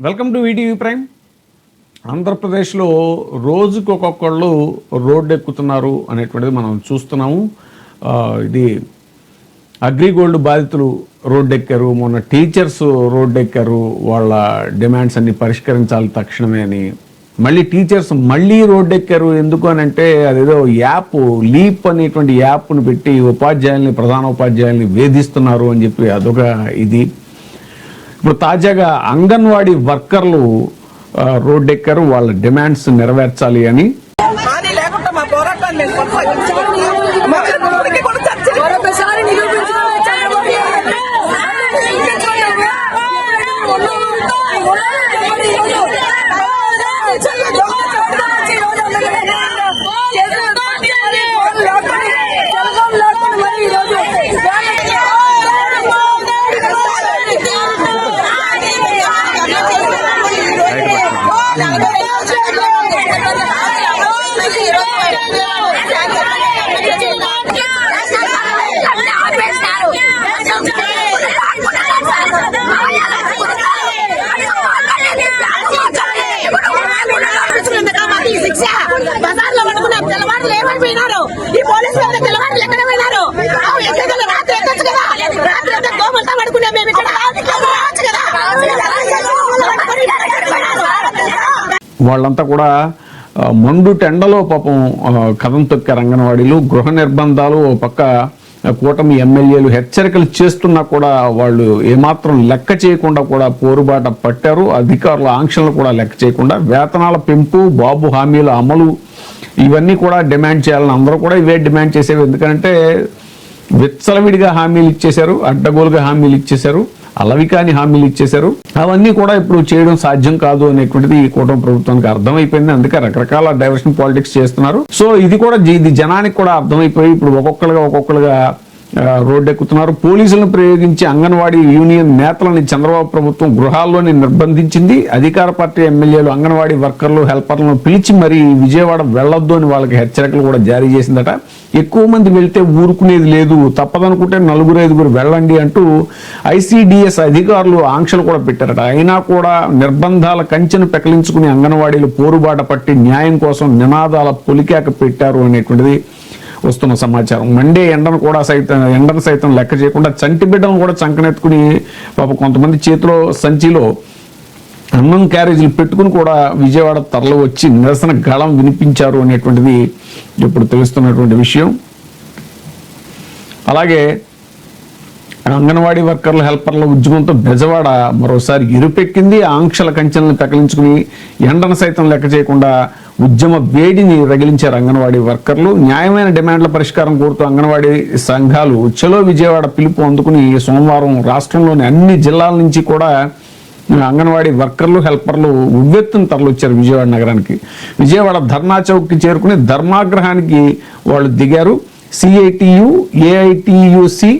Welcome to ETV prime. ఆంధ్రప్రదేశ్లో రోజుకు ఒక్కొక్కళ్ళు రోడ్డు ఎక్కుతున్నారు అనేటువంటిది మనం చూస్తున్నాము. ఇది అగ్రిగోల్డ్ బాధితులు రోడ్డు ఎక్కారు, మొన్న టీచర్స్ రోడ్డు ఎక్కారు, వాళ్ళ డిమాండ్స్ అన్ని పరిష్కరించాలి తక్షణమే అని. మళ్ళీ టీచర్స్ మళ్ళీ రోడ్డు ఎక్కారు. ఎందుకు అని అంటే అదేదో యాప్ లీప్ అనేటువంటి యాప్ను పెట్టి ఉపాధ్యాయుల్ని, ప్రధాన ఉపాధ్యాయుల్ని వేధిస్తున్నారు అని చెప్పి అదొక ఇది. ఇప్పుడు తాజాగా అంగన్వాడీ వర్కర్లు రోడ్డెక్కారు, వాళ్ళ డిమాండ్స్ నెరవేర్చాలి అని. వాళ్ళంతా కూడా మండు టెండలో పాపం కథం తొక్కారు. అంగన్వాడీలు గృహ నిర్బంధాలు ఓ పక్క కూటమి ఎమ్మెల్యేలు హెచ్చరికలు చేస్తున్నా కూడా వాళ్ళు ఏమాత్రం లెక్క చేయకుండా కూడా పోరుబాట పట్టారు. అధికారుల ఆంక్షలను కూడా లెక్క చేయకుండా వేతనాల పెంపు, బాబు హామీల అమలు ఇవన్నీ కూడా డిమాండ్ చేయాలని అందరూ కూడా ఇవే డిమాండ్ చేసేవి. ఎందుకంటే విచ్చలవిడిగా హామీలు ఇచ్చేశారు, అడ్డగోలుగా హామీలు ఇచ్చేశారు, అలవికాని హామీలు ఇచ్చేశారు. అవన్నీ కూడా ఇప్పుడు చేయడం సాధ్యం కాదు అనేటువంటిది ఈ కూటమి ప్రభుత్వానికి అర్థమైపోయింది. అందుకే రకరకాల డైవర్షన్ పాలిటిక్స్ చేస్తున్నారు. సో ఇది కూడా ఇది జనానికి కూడా అర్థమైపోయి ఇప్పుడు ఒక్కొక్కరుగా రోడ్డెక్కుతున్నారు. పోలీసులను ప్రయోగించి అంగన్వాడీ యూనియన్ నేతలని చంద్రబాబు ప్రభుత్వం గృహాల్లోనే నిర్బంధించింది. అధికార పార్టీ ఎమ్మెల్యేలు అంగన్వాడీ వర్కర్లు, హెల్పర్లను పిలిచి మరీ విజయవాడ వెళ్లొద్దు అని వాళ్ళకి హెచ్చరికలు కూడా జారీ చేసిందట. ఎక్కువ మంది వెళ్తే ఊరుకునేది లేదు, తప్పదనుకుంటే 4-5 వెళ్ళండి అంటూ ఐసీడీఎస్ అధికారులు ఆంక్షలు కూడా పెట్టారట. అయినా కూడా నిర్బంధాల కంచెను పెకలించుకుని అంగన్వాడీలు పోరుబాట పట్టి న్యాయం కోసం నినాదాల పొలికాక పెట్టారు అనేటువంటిది వస్తున్న సమాచారం. మండే ఎండను సైతం లెక్క చేయకుండా చంటి బిడ్డలను కూడా చంకనెత్తుకుని పాప కొంతమంది చేతిలో సంచిలో అన్నం క్యారేజీలు పెట్టుకుని కూడా విజయవాడ తరలి వచ్చి నిరసన గళం వినిపించారు అనేటువంటిది ఇప్పుడు తెలుస్తున్నటువంటి విషయం. అలాగే అంగన్వాడీ వర్కర్ల, హెల్పర్ల ఉద్యమంతో బెజవాడ మరోసారి ఇరుపెక్కింది. ఆంక్షల కంచెలను పెకలించుకుని ఎండను సైతం లెక్క చేయకుండా ఉద్యమ వేడిని రగిలించారు అంగన్వాడీ వర్కర్లు. న్యాయమైన డిమాండ్ల పరిష్కారం కోరుతూ అంగన్వాడీ సంఘాలు చలో విజయవాడ పిలుపు అందుకుని సోమవారం రాష్ట్రంలోని అన్ని జిల్లాల నుంచి కూడా అంగన్వాడీ వర్కర్లు, హెల్పర్లు ఉవ్వెత్తున తరలిచ్చారు విజయవాడ నగరానికి. విజయవాడ ధర్నా చౌక్కి చేరుకుని ధర్మాగ్రహానికి వాళ్ళు దిగారు. సిఐటియు, ఏఐటియుసి,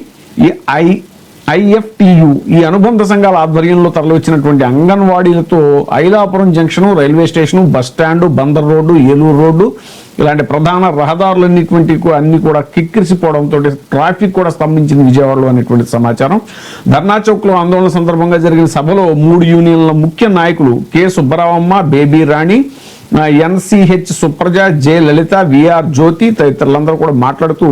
ఐఎఫ్టియు ఈ అనుబంధ సంఘాల ఆధ్వర్యంలో తరలివచ్చినటువంటి అంగన్వాడీలతో Ailapuram junction, railway station, bus stand, Bandar road, Eluru road ఇలాంటి ప్రధాన రహదారులన్నిటి అన్ని కూడా కిక్కిరిసిపోవడంతో ట్రాఫిక్ కూడా స్తంభించింది విజయవాడలో అనేటువంటి సమాచారం. ధర్నా చౌక్లో ఆందోళన సందర్భంగా జరిగిన సభలో 3 యూనియన్ల ముఖ్య నాయకులు కె సుబ్బరావమ్మ, బేబీ రాణి, ఎన్సిహెచ్ సుప్రజ, జె లలిత, విఆర్ జ్యోతి తదితరులందరూ కూడా మాట్లాడుతూ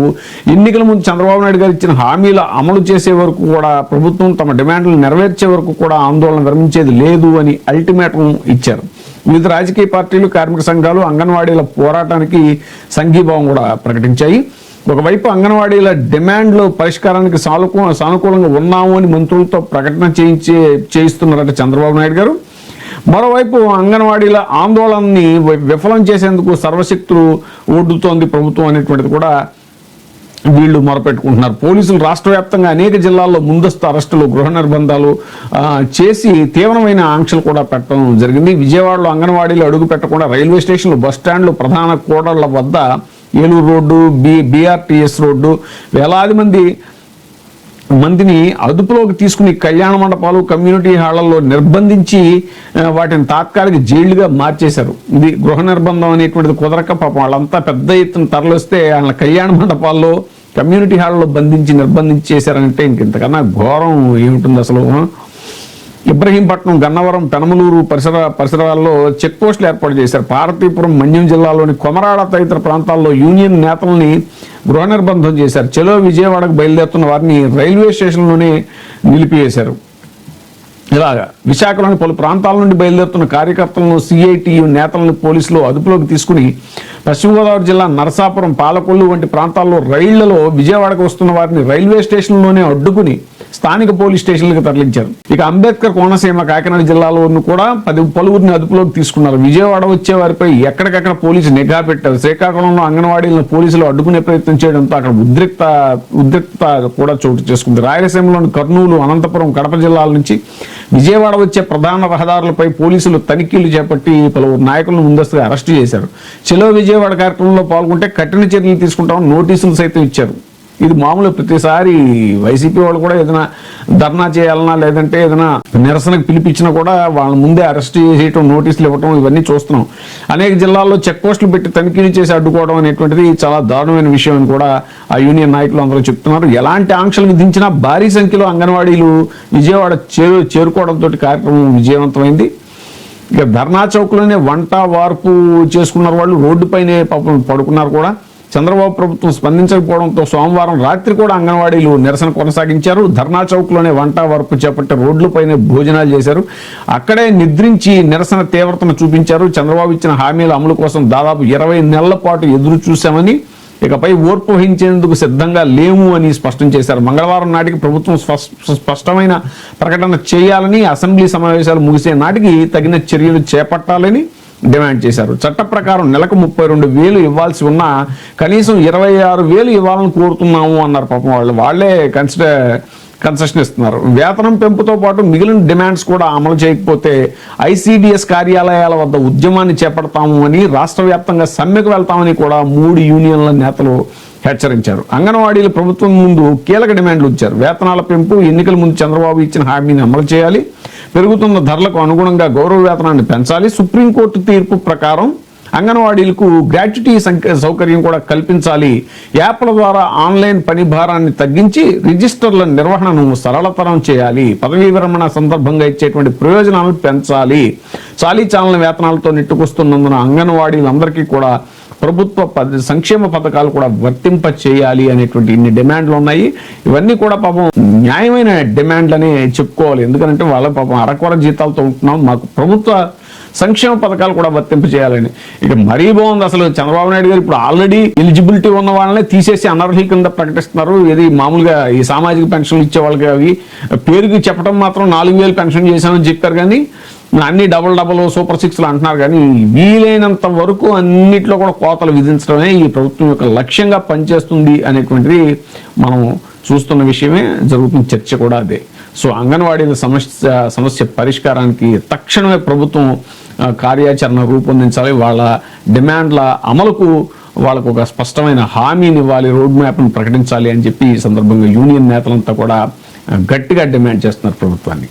ఎన్నికల ముందు చంద్రబాబు నాయుడు గారు ఇచ్చిన హామీల అమలు చేసే వరకు కూడా ప్రభుత్వం తమ డిమాండ్లు నెరవేర్చే వరకు కూడా ఆందోళన విరమించేది లేదు అని అల్టిమేటం ఇచ్చారు. వివిధ రాజకీయ పార్టీలు, కార్మిక సంఘాలు అంగన్వాడీల పోరాటానికి సంఘీభావం కూడా ప్రకటించాయి. ఒకవైపు అంగన్వాడీల డిమాండ్లు పరిష్కారానికి సానుకూలంగా ఉన్నాము అని మంత్రులతో ప్రకటన చేయిస్తున్నారట చంద్రబాబు నాయుడు గారు. మరోవైపు అంగన్వాడీల ఆందోళనని విఫలం చేసేందుకు సర్వశక్తులు ఒడ్డుతోంది ప్రభుత్వం అనేటువంటిది కూడా వీళ్ళు మొరపెట్టుకుంటున్నారు. పోలీసులు రాష్ట్ర వ్యాప్తంగా అనేక జిల్లాల్లో ముందస్తు అరెస్టులు, గృహ నిర్బంధాలు చేసి తీవ్రమైన ఆంక్షలు కూడా పెట్టడం జరిగింది. విజయవాడలో అంగన్వాడీలు అడుగు పెట్టకుండా రైల్వే స్టేషన్లు, బస్టాండ్లు, ప్రధాన కూడళ్ల వద్ద ఏలూరు రోడ్డు, బీఆర్టీఎస్ రోడ్డు వేలాది మందిని అదుపులోకి తీసుకుని కళ్యాణ మండపాలు, కమ్యూనిటీ హాళ్లలో నిర్బంధించి వాటిని తాత్కాలిక జైళ్లుగా మార్చేశారు. ఇది గృహ నిర్బంధం అనేటువంటిది కుదరక పాపం వాళ్ళంతా పెద్ద ఎత్తున తరలిస్తే వాళ్ళ కళ్యాణ మండపాల్లో, కమ్యూనిటీ హాల్లో నిర్బంధించి చేశారంటే ఇంతకన్నా ఘోరం ఏమిటుంది అసలు. ఇబ్రహీంపట్నం, గన్నవరం, పెనమలూరు పరిసరాల్లో చెక్ పోస్టులు ఏర్పాటు చేశారు. పార్వతీపురం, మన్యం జిల్లాలోని కొమరాడ తదితర ప్రాంతాల్లో యూనియన్ నేతల్ని గృహ నిర్బంధం చేశారు. చెలో విజయవాడకు బయలుదేరుతున్న వారిని రైల్వే స్టేషన్లోనే నిలిపివేశారు. ఇలాగా విశాఖలోని పలు ప్రాంతాల నుండి బయలుదేరుతున్న కార్యకర్తలను, సిఐటియు నేతలను పోలీసులు అదుపులోకి తీసుకుని పశ్చిమ గోదావరి జిల్లా నరసాపురం, పాలకొల్లు వంటి ప్రాంతాల్లో రైళ్లలో విజయవాడకు వస్తున్న వారిని రైల్వే స్టేషన్లోనే అడ్డుకుని స్థానిక పోలీస్ స్టేషన్లకు తరలించారు. ఇక అంబేద్కర్, కోనసీమ, కాకినాడ జిల్లాలోనూ కూడా పలువురిని అదుపులోకి తీసుకున్నారు. విజయవాడ వచ్చే వారిపై ఎక్కడికక్కడ పోలీసు నిఘా పెట్టారు. శ్రీకాకుళంలో అంగన్వాడీలను పోలీసులు అడ్డుకునే ప్రయత్నం చేయడంతో అక్కడ ఉద్రిక్తత కూడా చోటు చేసుకుంది. రాయలసీమలోని కర్నూలు, అనంతపురం, కడప జిల్లాల నుంచి విజయవాడ వచ్చే ప్రధాన రహదారులపై పోలీసులు తనిఖీలు చేపట్టి పలువురు నాయకులను ముందస్తుగా అరెస్టు చేశారు. చెలో విజయవాడ కార్యక్రమంలో పాల్గొంటే కఠిన చర్యలు తీసుకుంటామని నోటీసులు సైతం ఇచ్చారు. ఇది మామూలు, ప్రతిసారి వైసీపీ వాళ్ళు కూడా ఏదైనా ధర్నా చేయాలన్నా లేదంటే ఏదైనా నిరసనకు పిలిపించినా కూడా వాళ్ళ ముందే అరెస్ట్ చేయటం, నోటీసులు ఇవ్వటం, ఇవన్నీ చూస్తున్నాం. అనేక జిల్లాల్లో చెక్ పోస్టులు పెట్టి తనిఖీలు చేసి అడ్డుకోవడం అనేటువంటిది చాలా దారుణమైన విషయం అని కూడా ఆ యూనియన్ నాయకులు అందరూ చెప్తున్నారు. ఎలాంటి ఆంక్షలు విధించినా భారీ సంఖ్యలో అంగన్వాడీలు విజయవాడ చేరుకోవడంతో కార్యక్రమం విజయవంతమైంది. ఇక ధర్నా చౌక్లోనే వంట వార్పు చేసుకున్నారు వాళ్ళు, రోడ్డుపైనే పాపం పడుకున్నారు కూడా. చంద్రబాబు ప్రభుత్వం స్పందించకపోవడంతో సోమవారం రాత్రి కూడా అంగన్వాడీలు నిరసన కొనసాగించారు. ధర్నా చౌక్లోనే వంట వరపు చేపట్టి రోడ్లపైనే భోజనాలు చేశారు. అక్కడే నిద్రించి నిరసన తీవ్రతను చూపించారు. చంద్రబాబు ఇచ్చిన హామీల అమలు కోసం దాదాపు 20 నెలల పాటు ఎదురు చూశామని, ఇకపై ఓర్పు వహించేందుకు సిద్ధంగా లేము అని స్పష్టం చేశారు. మంగళవారం నాటికి ప్రభుత్వం స్పష్టమైన ప్రకటన చేయాలని, అసెంబ్లీ సమావేశాలు ముగిసే నాటికి తగిన చర్యలు చేపట్టాలని డిమాండ్ చేశారు. చట్ట ప్రకారం నెలకు 32,000 ఇవ్వాల్సి ఉన్నా కనీసం 26,000 ఇవ్వాలని కోరుతున్నాము అన్నారు. పాపం వాళ్ళే కన్సెషన్ ఇస్తున్నారు. వేతనం పెంపుతో పాటు మిగిలిన డిమాండ్స్ కూడా అమలు చేయకపోతే ఐసిడిఎస్ కార్యాలయాల వద్ద ఉద్యమాన్ని చేపడతాము అని, రాష్ట్ర వ్యాప్తంగా సమ్మెకు వెళ్తామని కూడా 3 యూనియన్ల నేతలు హెచ్చరించారు. అంగన్వాడీలు ప్రభుత్వం ముందు కీలక డిమాండ్లు ఇచ్చారు. వేతనాల పెంపు, ఎన్నికల ముందు చంద్రబాబు ఇచ్చిన హామీని అమలు చేయాలి, పెరుగుతున్న ధరలకు అనుగుణంగా గౌరవ వేతనాన్ని పెంచాలి, సుప్రీంకోర్టు తీర్పు ప్రకారం అంగన్వాడీలకు గ్రాట్యుటీ సౌకర్యం కూడా కల్పించాలి, యాప్ల ద్వారా ఆన్లైన్ పని భారాన్ని తగ్గించి రిజిస్టర్ల నిర్వహణను సరళతరం చేయాలి, పదవీ విరమణ సందర్భంగా ఇచ్చేటువంటి ప్రయోజనాలను పెంచాలి, చాలీ చాలన వేతనాలతో నెట్టుకొస్తున్నందున అంగన్వాడీలందరికీ కూడా ప్రభుత్వ సంక్షేమ పథకాలు కూడా వర్తింప చేయాలి అనేటువంటి ఇన్ని డిమాండ్లు ఉన్నాయి. ఇవన్నీ కూడా పాపం న్యాయమైన డిమాండ్లనే చెప్పుకోవాలి. ఎందుకంటే వాళ్ళ పాపం అరకొర జీతాలతో ఉంటున్నాం, మాకు ప్రభుత్వ సంక్షేమ పథకాలు కూడా వర్తింప చేయాలని. ఇక మరీ బాగుంది. అసలు చంద్రబాబు నాయుడు గారు ఇప్పుడు ఆల్రెడీ ఎలిజిబిలిటీ ఉన్న వాళ్ళనే తీసేసి అనర్హుల కింద ప్రకటిస్తున్నారు. ఇది మామూలుగా ఈ సామాజిక పెన్షన్లు ఇచ్చే వాళ్ళకి అవి పేరుకి చెప్పడం మాత్రం 4,000 పెన్షన్ చేశామని చెప్పారు, కానీ అన్ని డబల్ సూపర్ 6లు అంటున్నారు. కానీ వీలైనంత వరకు అన్నిట్లో కూడా కోతలు విధించడమే ఈ ప్రభుత్వం యొక్క లక్ష్యంగా పనిచేస్తుంది అనేటువంటిది మనం చూస్తున్న విషయమే, జరుగుతున్న చర్చ కూడా అదే. సో అంగన్వాడీల సమస్య పరిష్కారానికి తక్షణమే ప్రభుత్వం కార్యాచరణ రూపొందించాలి. వాళ్ళ డిమాండ్ల అమలుకు వాళ్ళకు ఒక స్పష్టమైన హామీని ఇవ్వాలి, రోడ్ మ్యాప్ను ప్రకటించాలి అని చెప్పి ఈ సందర్భంగా యూనియన్ నేతలంతా కూడా గట్టిగా డిమాండ్ చేస్తున్నారు ప్రభుత్వాన్ని.